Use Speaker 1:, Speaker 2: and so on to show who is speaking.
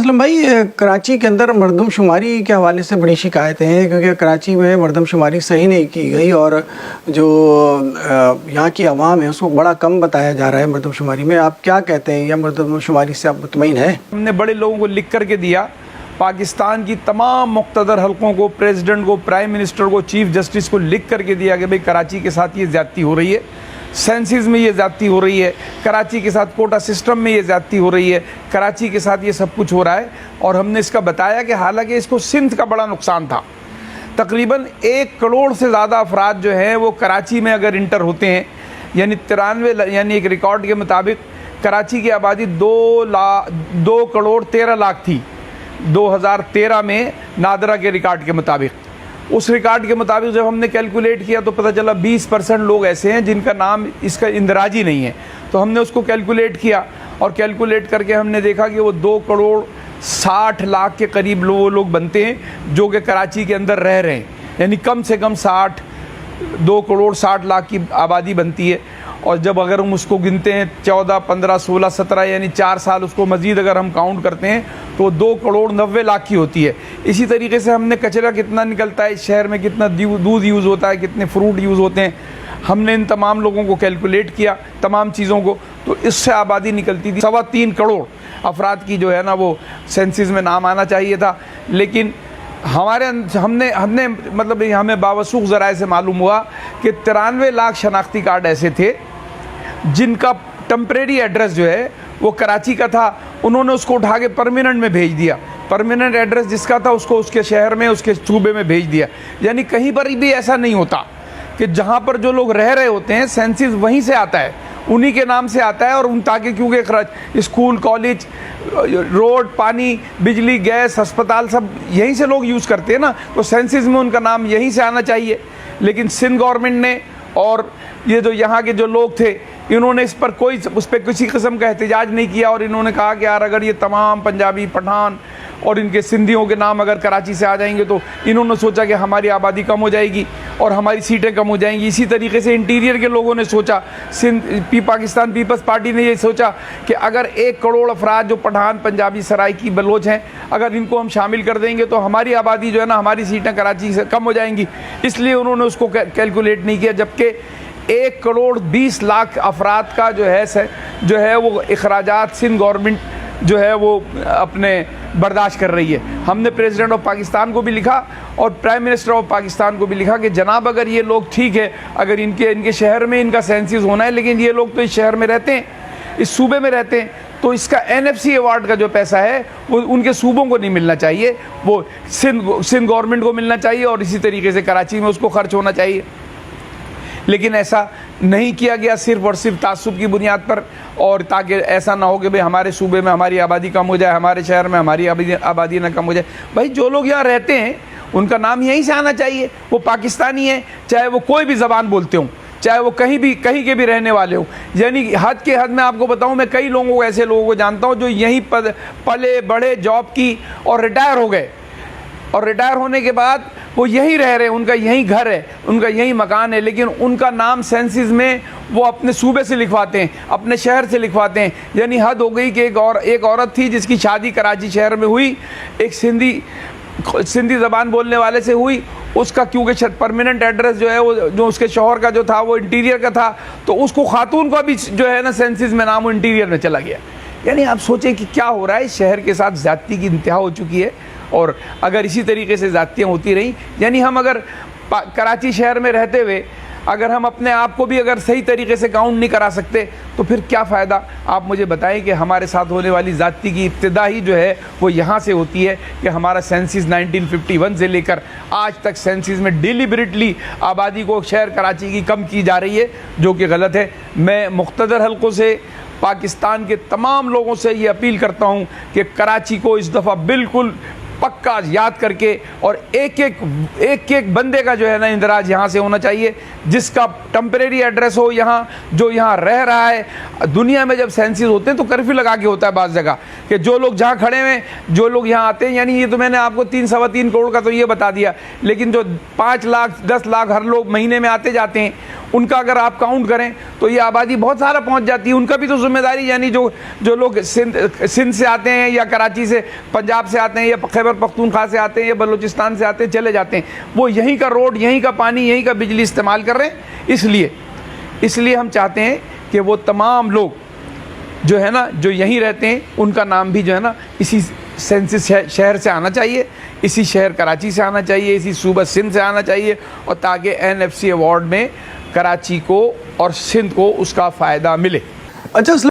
Speaker 1: असलम भाई, कराची के अंदर मरदमशुमारी के हवाले से बड़ी शिकायतें हैं क्योंकि कराची में मरदमशुमारी सही नहीं की गई और जो यहाँ की आवाम है उसको बड़ा कम बताया जा रहा है मरदमशुमारी में। आप क्या कहते हैं, या मरदमशुमारी से आप मुतमईन हैं?
Speaker 2: हमने बड़े लोगों को लिख करके दिया, पाकिस्तान की तमाम मुक़्तदर हलकों को, प्रेसिडेंट को, प्राइम मिनिस्टर को, चीफ जस्टिस को लिख करके दिया कि भाई कराची के साथ ये ज़्यादती हो रही है, सेंसिस में ये ज़्यादती हो रही है, कराची के साथ कोटा सिस्टम में ये ज़्यादती हो रही है, कराची के साथ ये सब कुछ हो रहा है। और हमने इसका बताया कि हालांकि इसको सिंध का बड़ा नुकसान था। तकरीबन 1 करोड़ से ज़्यादा अफराद जो हैं वो कराची में अगर इंटर होते हैं, यानी 93, यानी एक रिकॉर्ड के मुताबिक कराची की आबादी 2 करोड़ 13 लाख थी 2013 में, नादरा के रिकॉर्ड के मुताबिक। उस रिकॉर्ड के मुताबिक जब हमने कैलकुलेट किया तो पता चला 20% लोग ऐसे हैं जिनका नाम इसका इंदराजी नहीं है। तो हमने उसको कैलकुलेट किया और कैलकुलेट करके हमने देखा कि वो 2 करोड़ 60 लाख के करीब वो लोग बनते हैं जो कि कराची के अंदर रह रहे हैं, यानी कम से कम 2 करोड़ 60 लाख की आबादी बनती है। और जब अगर हम उसको गिनते हैं 14, 15, 16, 17 यानी 4 साल उसको मज़ीद अगर हम काउंट करते हैं तो 2 करोड़ 90 लाख की होती है। इसी तरीके से हमने कचरा कितना निकलता है इस शहर में, कितना दूध यूज़ होता है, कितने फ्रूट यूज़ होते हैं, हमने इन तमाम लोगों को कैलकुलेट किया, तमाम चीज़ों को, तो इससे आबादी निकलती थी 3.25 करोड़ अफराद की जो है ना वो सेंसिस में नाम आना चाहिए था। लेकिन हमने मतलब हमें बावसूख ज़राए से मालूम हुआ कि 93 लाख शनाख्ती कार्ड ऐसे थे जिनका टेम्परेरी एड्रेस जो है वो कराची का था, उन्होंने उसको उठा के परमानेंट में भेज दिया। परमानेंट एड्रेस जिसका था उसको उसके शहर में, उसके सूबे में भेज दिया। यानी कहीं पर भी ऐसा नहीं होता कि जहाँ पर जो लोग रह रहे होते हैं सेंसिस वहीं से आता है, उन्हीं के नाम से आता है। और उन ताकि क्योंकि स्कूल, कॉलेज, रोड, पानी, बिजली, गैस, अस्पताल सब यहीं से लोग यूज़ करते हैं ना, तो सेंसिस में उनका नाम यहीं से आना चाहिए। लेकिन सिंध गवर्नमेंट ने और ये जो यहाँ के जो लोग थे इन्होंने उस पर किसी किस्म का एहतजाज नहीं किया। और इन्होंने कहा कि यार अगर ये तमाम पंजाबी, पठान और इनके सिंधियों के नाम अगर कराची से आ जाएंगे तो इन्होंने सोचा कि हमारी आबादी कम हो जाएगी और हमारी सीटें कम हो जाएंगी। इसी तरीके से इंटीरियर के लोगों ने सोचा, पाकिस्तान पीपल्स पार्टी ने ये सोचा कि अगर 1 करोड़ अफराद जो पठान, पंजाबी, सराइकी, बलोच हैं, अगर इनको हम शामिल कर देंगे तो हमारी आबादी जो है ना, हमारी सीटें कराची से कम हो जाएंगी। इसलिए उन्होंने उसको कैलकुलेट नहीं किया। जबकि 1 करोड़ 20 लाख अफराद का जो है वो अखराजात सिंध गवर्नमेंट जो है वो अपने बर्दाश्त कर रही है। हमने प्रेसिडेंट ऑफ पाकिस्तान को भी लिखा और प्राइम मिनिस्टर ऑफ पाकिस्तान को भी लिखा कि जनाब अगर ये लोग ठीक है, अगर इनके शहर में इनका सेंसिस होना है, लेकिन ये लोग तो इस शहर में रहते हैं, इस सूबे में रहते हैं, तो इसका NFC अवार्ड का जो पैसा है वो उनके सूबों को नहीं मिलना चाहिए, वो सिंध गवर्नमेंट को मिलना चाहिए और इसी तरीके से कराची में उसको खर्च होना चाहिए। लेकिन ऐसा नहीं किया गया, सिर्फ और सिर्फ तासुब की बुनियाद पर, और ताकि ऐसा ना हो कि भाई हमारे सूबे में हमारी आबादी कम हो जाए, हमारे शहर में हमारी आबादी ना कम हो जाए। भाई जो लोग यहाँ रहते हैं उनका नाम यहीं से आना चाहिए, वो पाकिस्तानी है, चाहे वो कोई भी ज़बान बोलते हों, चाहे वो कहीं के भी रहने वाले हों। यानी हद के हद में आपको बताऊं, मैं कई लोगों को, ऐसे लोगों को जानता हूं जो यहीं पले बड़े, जॉब की और रिटायर हो गए, और रिटायर होने के बाद वो यहीं रह रहे हैं, उनका यहीं घर है, उनका यहीं मकान है, लेकिन उनका नाम सेंसिस में वो अपने सूबे से लिखवाते हैं, अपने शहर से लिखवाते हैं। यानी हद हो गई कि एक औरत थी जिसकी शादी कराची शहर में हुई, एक सिंधी ज़बान बोलने वाले से हुई, उसका क्योंकि परमानेंट एड्रेस जो है वो जो उसके शौहर का जो था वो इंटीरियर का था, तो उसको खातून का भी जो है ना सेंसिस में नाम वो इंटीरियर में चला गया। यानी आप सोचें कि क्या हो रहा है, शहर के साथ ज़्यादती की इंतहा हो चुकी है। और अगर इसी तरीके से ज़्यादतियाँ होती रहीं, यानी हम अगर कराची शहर में रहते हुए अगर हम अपने आप को भी अगर सही तरीके से काउंट नहीं करा सकते तो फिर क्या फ़ायदा। आप मुझे बताएं कि हमारे साथ होने वाली ज़्यादती की इब्तिदा ही जो है वो यहाँ से होती है कि हमारा सेंसिस 1951 से लेकर आज तक सेंसिस में डिलिबरेटली आबादी को शहर कराची की कम की जा रही है, जो कि गलत है। मैं मुख्तदर हलकों से, पाकिस्तान के तमाम लोगों से ये अपील करता हूँ कि कराची को इस दफ़ा बिल्कुल पक्का याद करके, और एक बंदे का जो है ना इंदराज यहाँ से होना चाहिए, जिसका टेम्परेरी एड्रेस हो यहाँ, जो यहाँ रह रहा है। दुनिया में जब सेंसिस होते हैं तो कर्फ्यू लगा के होता है बाज़ जगह, कि जो लोग जहाँ खड़े हैं, जो लोग यहाँ आते हैं, यानी ये तो मैंने आपको 3-3.25 करोड़ का तो ये बता दिया, लेकिन जो 5 लाख 10 लाख हर लोग महीने में आते जाते हैं, उनका अगर आप काउंट करें तो ये आबादी बहुत सारा पहुंच जाती है। उनका भी तो जिम्मेदारी, यानी जो लोग सिंध से आते हैं या कराची से, पंजाब से आते हैं या खैबर पख्तूनख्वा से आते हैं या बलूचिस्तान से आते हैं, चले जाते हैं, वो यहीं का रोड, यहीं का पानी, यहीं का बिजली इस्तेमाल कर रहे हैं। इसलिए हम चाहते हैं कि वो तमाम लोग जो है ना, जो यहीं रहते हैं, उनका नाम भी जो है ना इसी सेंसिस शहर से आना चाहिए, इसी शहर कराची से आना चाहिए, इसी सूबा सिंध से आना चाहिए, और ताकि NFC अवार्ड में कराची को और सिंध को उसका फ़ायदा मिले।
Speaker 1: अच्छा असलम